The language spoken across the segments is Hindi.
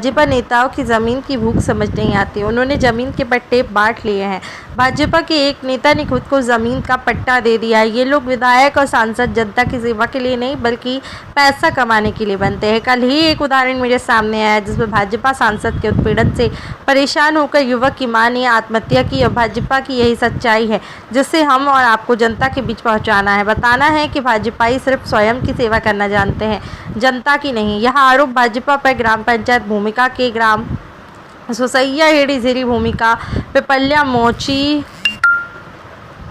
भाजपा नेताओं की ज़मीन की भूख समझ नहीं आती। उन्होंने ज़मीन के पट्टे बांट लिए हैं। भाजपा के एक नेता ने खुद को ज़मीन का पट्टा दे दिया है। ये लोग विधायक और सांसद जनता की सेवा के लिए नहीं बल्कि पैसा कमाने के लिए बनते हैं। कल ही एक उदाहरण मेरे सामने आया जिसमें भाजपा सांसद के उत्पीड़न से परेशान होकर युवक की मां ने आत्महत्या की। और भाजपा की यही सच्चाई है जिससे हम और आपको जनता के बीच पहुंचाना है, बताना है कि भाजपाई सिर्फ स्वयं की सेवा करना जानते हैं, जनता की नहीं। यह आरोप भाजपा पर ग्राम पंचायत भूमिका के ग्राम सुसैया हेड़ी झिरी भूमिका पिपल्या मोची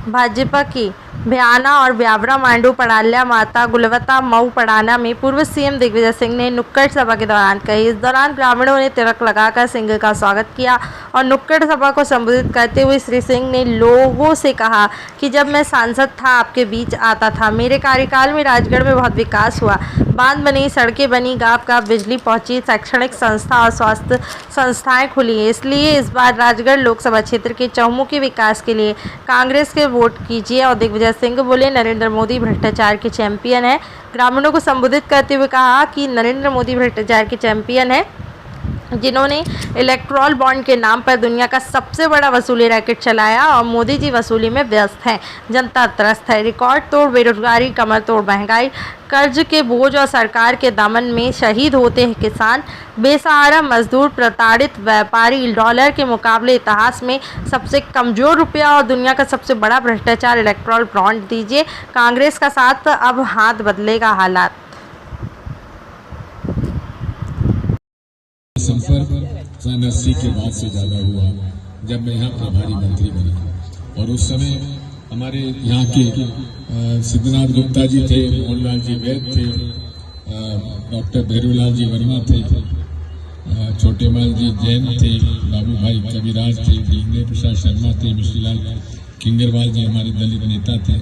भाजपा की भयाना और ब्यावरा मांडू पड़ाल्या माता गुलवता मऊ पड़ाना में पूर्व सीएम दिग्विजय सिंह ने नुक्कड़ सभा के दौरान कही। इस दौरान ग्रामीणों ने तिलक लगाकर सिंह का स्वागत किया और नुक्कड़ सभा को संबोधित करते हुए श्री सिंह ने लोगों से कहा कि जब मैं सांसद था आपके बीच आता था, मेरे कार्यकाल में राजगढ़ में बहुत विकास हुआ, बांध बनी, सड़कें बनी, गांव-गांव बिजली पहुंची, शैक्षणिक संस्था और स्वास्थ्य संस्थाएं खुली। इसलिए इस बार राजगढ़ लोकसभा क्षेत्र के चहुमुखी विकास के लिए कांग्रेस के वोट कीजिए। और दिग्विजय सिंह बोले, नरेंद्र मोदी भ्रष्टाचार के चैंपियन है। ग्रामीणों को संबोधित करते हुए कहा कि नरेंद्र मोदी भ्रष्टाचार के चैंपियन है, जिन्होंने इलेक्ट्रॉल बॉन्ड के नाम पर दुनिया का सबसे बड़ा वसूली रैकेट चलाया और मोदी जी वसूली में व्यस्त हैं। जनता त्रस्त है। रिकॉर्ड तोड़ बेरोजगारी, कमर तोड़ महंगाई, कर्ज के बोझ और सरकार के दामन में शहीद होते हैं किसान, बेसहारा मजदूर, प्रताड़ित व्यापारी। डॉलर के मुकाबले इतिहास में सबसे कमज़ोर रुपया और दुनिया का सबसे बड़ा भ्रष्टाचार इलेक्ट्रॉल बॉन्ड। दीजिए कांग्रेस का साथ, अब हाथ बदलेगा हालात। संपर्क सन 80 के बाद से ज़्यादा हुआ जब मैं यहाँ प्रभारी मंत्री बना। और उस समय हमारे यहाँ के सिद्धनाथ गुप्ता जी थे, मोहनलाल जी वैद थे, डॉक्टर भैरूलाल जी वर्मा थे, छोटेमाल जी जैन थे, बाबू भाई कविराज थे, इंद्र प्रसाद शर्मा थे, मिश्रीलाल किंगरवाल जी हमारे दलित नेता थे,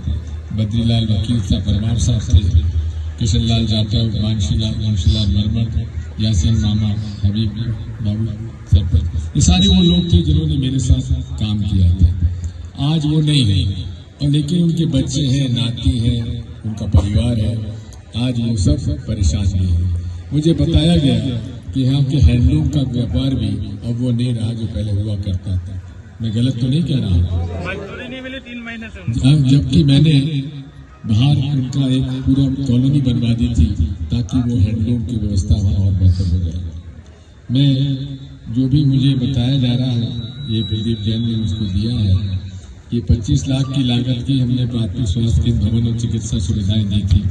बद्रीलाल वकील साहब परमार साहब थे, किशन लाल जाटव, वंशीलाल वर्मा, यासीन मामा, हबीब बाबू सरपंच, ये सारे वो लोग थे जिन्होंने मेरे साथ काम किया था। आज वो नहीं है, और लेकिन उनके बच्चे हैं, नाती हैं, उनका परिवार है। आज वो सब परेशान है। मुझे बताया गया कि यहाँ के हैंडलूम का व्यापार भी अब वो नहीं रहा जो पहले हुआ करता था। मैं गलत तो नहीं कह रहा हूँ? मजदूरी नहीं मिली 3 महीने से। जबकि मैंने बाहर उनका एक पूरा कॉलोनी बनवा दी थी ताकि वो हैंडलूम की व्यवस्था वहाँ और बेहतर हो जाए। मैं जो भी मुझे बताया जा रहा है, ये प्रदीप जैन ने उसको दिया है, ये 25 लाख की लागत की हमने प्राथमिक स्वास्थ्य केंद्र भवन और चिकित्सा सुविधाएं दी थी।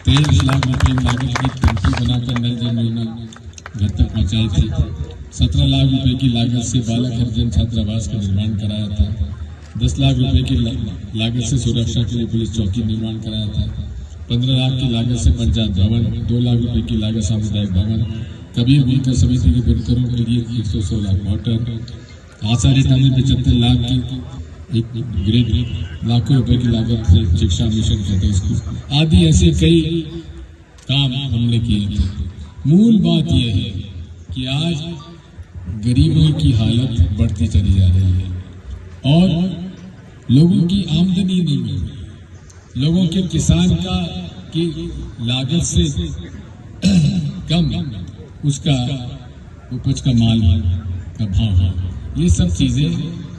23 लाख रुपये लागत की टंकी बनाकर नल जल योजना घर तक पहुँचाई थी। 17 लाख रुपये की लागत से बालक हरिजन छात्रावास का निर्माण कराया था। 10 लाख रुपए की लागत से सुरक्षा के लिए पुलिस चौकी निर्माण कराया था। 15 लाख की लागत से पंचायत भवन, 2 लाख रुपए की लागत सामुदायिक भवन, कबीर बुनकर समिति के बुनकरों के लिए 116 मोटर, आचार्यता में 75 लाख की एक ग्रेड, लाखों रुपए की लागत से शिक्षा मिशन कहते स्कूल आदि ऐसे कई काम हमने किए थे। मूल बात यह है कि आज गरीबों की हालत बढ़ती चली जा रही है और लोगों की आमदनी नहीं मिल रही। लोगों के किसान का की लागत से कम उसका उपज का माल का भाव है। ये सब चीजें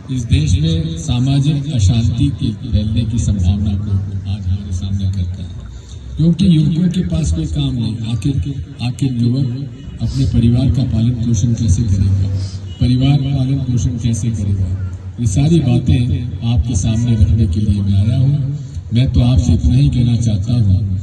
इस देश में सामाजिक अशांति के फैलने की संभावना को आज हमारे सामने करता है, क्योंकि युवकों के पास कोई काम नहीं। आखिर युवक अपने परिवार का पालन पोषण कैसे करेगा, परिवार पालन पोषण कैसे करेगा? ये सारी बातें आपके सामने रखने के लिए मैं आया हूँ। मैं तो आपसे इतना ही कहना चाहता हूँ